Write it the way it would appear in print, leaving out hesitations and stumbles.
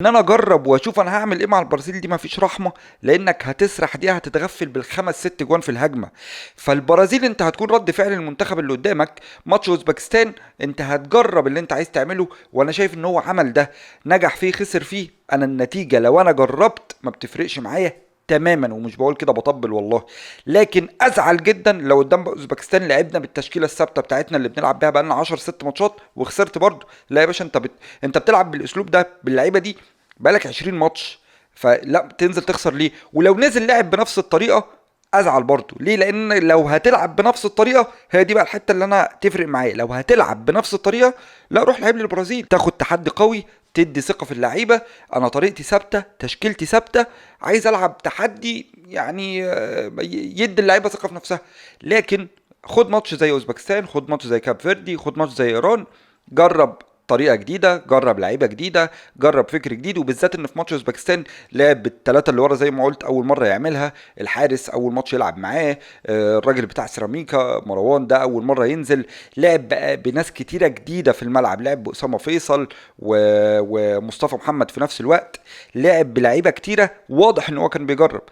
ان انا اجرب واشوف انا هعمل ايه مع البرازيل دي مفيش رحمه، لانك هتسرح دي هتتغفل بالخمس ست جوان في الهجمه. فالبرازيل انت هتكون رد فعل المنتخب اللي قدامك. ماتش اوزبكستان انت هتجرب اللي انت عايز تعمله، وانا شايف ان هو عمل ده، نجح فيه خسر فيه. انا النتيجه لو انا جربت ما بتفرقش معايا تماما، ومش بقول كده بطبل والله. لكن ازعل جدا لو قدام اوزبكستان لعبنا بالتشكيله الثابته بتاعتنا اللي بنلعب بيها بقالنا 10 ست ماتشات وخسرت برضه. لا يا باشا، انت بتلعب بالاسلوب ده باللعيبه دي بقالك 20 ماتش، فلا تنزل تخسر ليه؟ ولو نزل لعب بنفس الطريقه ازعل برضه ليه، لان لو هتلعب بنفس الطريقه هي دي بقى الحته اللي انا تفرق معايا. لو هتلعب بنفس الطريقه لا روح لعب للبرازيل، تاخد تحدي قوي، تدي ثقه في اللعيبه. انا طريقتي ثابته، تشكيلتي ثابته، عايز العب تحدي يعني يدي اللعيبه ثقه في نفسها. لكن خد ماتش زي اوزبكستان، خد ماتش زي كاب فيردي، خد ماتش زي ايران، جرب طريقه جديده، جرب لعيبه جديده، جرب فكر جديد. وبالذات ان في ماتش اوزبكستان لعب بالثلاثه اللي ورا زي ما قلت، اول مره يعملها. الحارس اول ماتش يلعب معاه، الراجل بتاع سيراميكا مروان ده اول مره ينزل. لعب بقى بناس كتيره جديده في الملعب، لعب باسامه فيصل ومصطفى محمد في نفس الوقت. لعب بلعيبه كتيره، واضح ان هو كان بيجرب.